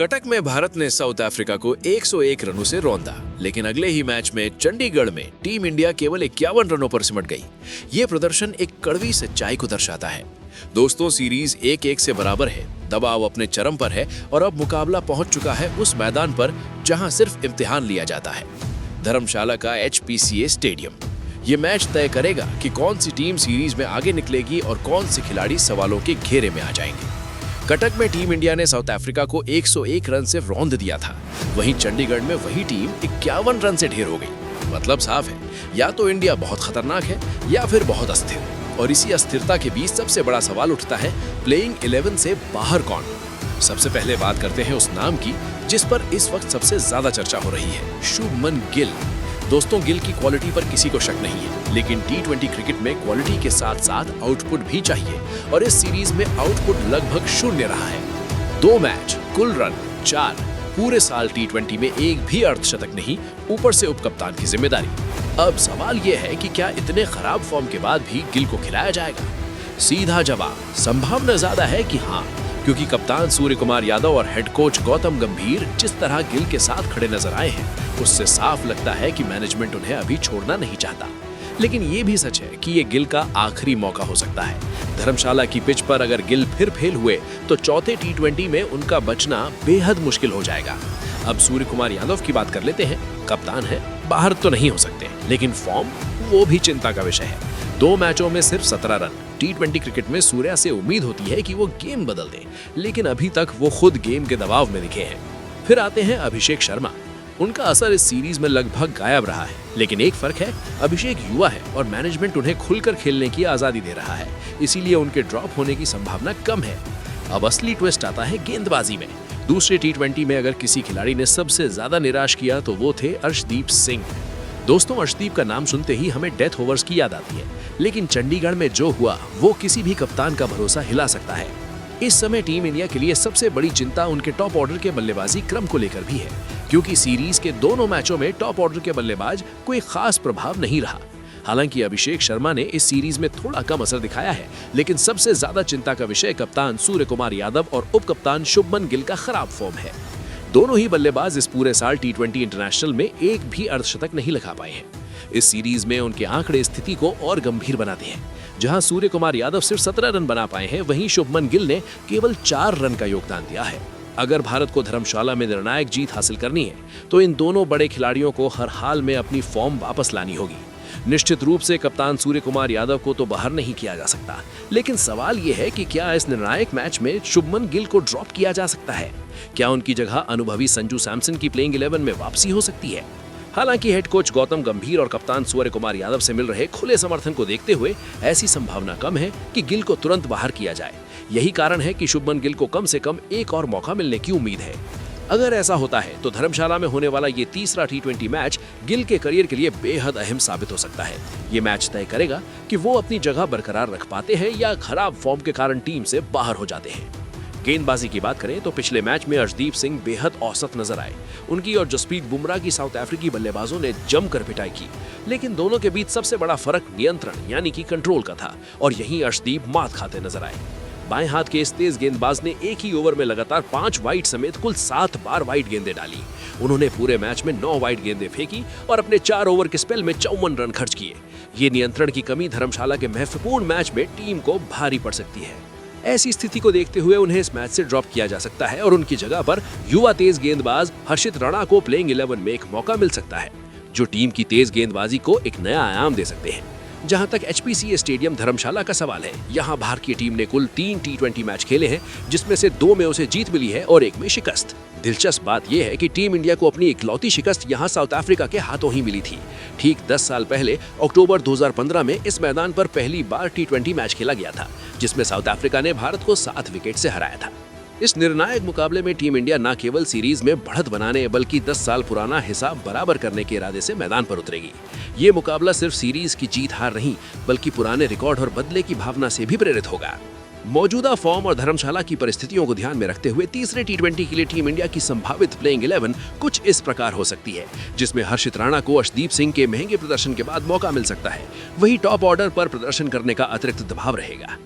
कटक में भारत ने south Africa को 101 रनों से रौंदा, लेकिन अगले ही मैच में चंडीगढ़ में टीम इंडिया केवल 51 रनों पर सिमट गई। ये प्रदर्शन एक कड़वी सच्चाई को दर्शाता है। दोस्तों, सीरीज 1-1 से बराबर है, दबाव अपने चरम पर है और अब मुकाबला पहुंच चुका है उस मैदान पर जहां सिर्फ इम्तिहान लिया जाता है, धर्मशाला का HPCA स्टेडियम। ये मैच तय करेगा कि कौन सी टीम सीरीज में आगे निकलेगी और कौन से खिलाड़ी सवालों के घेरे में आ जाएंगे। कटक में टीम इंडिया ने साउथ अफ्रीका को 101 रन से रौंद दिया था, वहीं चंडीगढ़ में वही टीम 51 रन से ढेर हो गई। मतलब साफ है, या तो इंडिया बहुत खतरनाक है या फिर बहुत अस्थिर। और इसी अस्थिरता के बीच सबसे बड़ा सवाल उठता है, प्लेइंग 11 से बाहर कौन। सबसे पहले बात करते हैं उस नाम की जिस पर इस वक्त सबसे ज्यादा चर्चा हो रही है, शुभमन गिल। दोस्तों, गिल की क्वालिटी पर किसी को शक नहीं है, लेकिन T20 क्रिकेट में क्वालिटी के साथ साथ आउटपुट भी चाहिए और इस सीरीज में आउटपुट लगभग शून्य रहा है। 2 मैच, कुल रन 4, पूरे साल T20 में एक भी अर्धशतक नहीं, ऊपर से उपकप्तान की जिम्मेदारी। अब सवाल यह है कि क्या इतने खराब फॉर्म के बाद भी गिल को खिलाया जाएगा? सीधा जवाब, संभावना ज्यादा है कि हाँ, क्योंकि कप्तान सूर्य कुमार यादव और हेड कोच गौतम गंभीर जिस तरह गिल के साथ खड़े नजर आए हैं, उससे साफ लगता है कि मैनेजमेंट उन्हें अभी छोड़ना नहीं चाहता। लेकिन ये भी सच है कि ये गिल का आखिरी मौका हो सकता है। धर्मशाला की पिच पर अगर गिल फिर फेल हुए तो चौथे T20 में उनका बचना बेहद मुश्किल हो जाएगा। अब सूर्य कुमार यादव की बात कर लेते हैं। कप्तान है, बाहर तो नहीं हो सकते, लेकिन फॉर्म वो भी चिंता का विषय है। 2 मैचों में सिर्फ 17 रन। T20 क्रिकेट में सूर्या से उम्मीद होती है कि वो गेम बदल दे, लेकिन अभी तक वो खुद गेम के दबाव में दिखे हैं। फिर आते हैं अभिषेक शर्मा। उनका असर इस सीरीज में लगभग गायब रहा है, लेकिन एक फर्क है, अभिषेक युवा है और मैनेजमेंट उन्हें खुलकर खेलने की आजादी दे रहा है, इसीलिए उनके ड्रॉप होने की संभावना कम है। अब असली ट्विस्ट आता है गेंदबाजी में। दूसरे T20 में अगर किसी खिलाड़ी ने सबसे ज्यादा निराश किया तो वो थे अर्शदीप सिंह। दोस्तों, अर्शदीप का नाम सुनते ही हमें डेथ ओवर्स की याद आती है, लेकिन चंडीगढ़ में जो हुआ वो किसी भी कप्तान का भरोसा हिला सकता है। इस समय टीम इंडिया के लिए सबसे बड़ी चिंता उनके टॉप ऑर्डर के बल्लेबाजी क्रम को लेकर भी है, क्योंकि सीरीज के दोनों मैचों में टॉप ऑर्डर के बल्लेबाज कोई खास प्रभाव नहीं रहा। हालांकि अभिषेक शर्मा ने इस सीरीज में थोड़ा कम असर दिखाया है, लेकिन सबसे ज्यादा चिंता का विषय कप्तान सूर्य कुमार यादव और उपकप्तान शुभमन गिल का खराब फॉर्म है। दोनों ही बल्लेबाज इस पूरे साल T20 इंटरनेशनल में एक भी अर्धशतक नहीं लगा पाए हैं। इस सीरीज में उनके आंकड़े स्थिति को और गंभीर बनाते हैं। जहां सूर्य कुमार यादव सिर्फ 17 रन बना पाए हैं, वहीं शुभमन गिल ने केवल 4 रन का योगदान दिया है। अगर भारत को धर्मशाला में निर्णायक जीत हासिल करनी है तो इन दोनों बड़े खिलाड़ियों को हर हाल में अपनी फॉर्म वापस लानी होगी। निश्चित रूप से कप्तान सूर्य कुमार यादव को तो बाहर नहीं किया जा सकता, लेकिन सवाल यह है कि क्या इस निर्णायक मैच में शुभमन गिल को ड्रॉप किया जा सकता है? क्या उनकी जगह अनुभवी संजू सैमसन की प्लेइंग 11 में वापसी हो सकती है? हालांकि हेड कोच गौतम गंभीर और कप्तान सूर्य कुमार यादव से मिल रहे खुले समर्थन को देखते हुए ऐसी संभावना कम है कि गिल को तुरंत बाहर किया जाए। यही कारण है कि शुभमन गिल को कम से कम एक और मौका मिलने की उम्मीद है। अगर ऐसा होता है तो धर्मशाला में होने वाला ये तीसरा T20 मैच गिल के करियर के लिए बेहद अहम साबित हो सकता है। ये मैच तय करेगा कि वो अपनी जगह बरकरार रख पाते हैं या खराब फॉर्म के कारण टीम से बाहर हो जाते हैं। गेंदबाजी की बात करें तो पिछले मैच में अर्शदीप सिंह बेहद औसत नजर आए। उनकी और जसप्रीत बुमराह की साउथ अफ्रीकी बल्लेबाजों ने जमकर पिटाई की, लेकिन दोनों के बीच सबसे बड़ा फर्क नियंत्रण यानी कि कंट्रोल का था और यहीं अर्शदीप मात खाते नजर आए। बाएं हाथ के इस तेज गेंदबाज ने एक ही ओवर में लगातार 5 वाइड समेत कुल 7 बार वाइड गेंदें डाली। उन्होंने पूरे मैच में 9 वाइड गेंदें फेंकी और अपने 4 ओवर के स्पेल में 54 रन खर्च किए। ये नियंत्रण की कमी धर्मशाला के महत्वपूर्ण मैच में टीम को भारी पड़ सकती है। ऐसी स्थिति को देखते हुए उन्हें इस मैच से ड्रॉप किया जा सकता है और उनकी जगह पर युवा तेज गेंदबाज हर्षित राणा को प्लेइंग 11 में एक मौका मिल सकता है, जो टीम की तेज गेंदबाजी को एक नया आयाम दे सकते हैं। जहां तक HPCA स्टेडियम धर्मशाला का सवाल है, यहां भारतीय टीम ने कुल 3 T20 मैच खेले हैं, जिसमें से 2 में उसे जीत मिली है और 1 में शिकस्त। दिलचस्प बात यह है कि टीम इंडिया को अपनी इकलौती शिकस्त यहां साउथ अफ्रीका के हाथों ही मिली थी। ठीक 10 साल पहले अक्टूबर 2015 में इस मैदान पर पहली बार T20 मैच खेला गया था, जिसमें साउथ अफ्रीका ने भारत को 7 विकेट से हराया था। इस निर्णायक मुकाबले में टीम इंडिया न केवल सीरीज में बढ़त बनाने बल्कि 10 साल पुराना हिसाब बराबर करने के इरादे से मैदान पर उतरेगी। ये मुकाबला सिर्फ सीरीज की जीत हार नहीं, बल्कि पुराने रिकॉर्ड और बदले की भावना से भी प्रेरित होगा। मौजूदा फॉर्म और धर्मशाला की परिस्थितियों को ध्यान में रखते हुए तीसरे T20 के लिए टीम इंडिया की संभावित प्लेइंग 11 कुछ इस प्रकार हो सकती है, जिसमें हर्षित राणा को अर्शदीप सिंह के महंगे प्रदर्शन के बाद मौका मिल सकता है। वही टॉप ऑर्डर पर प्रदर्शन करने का अतिरिक्त दबाव रहेगा।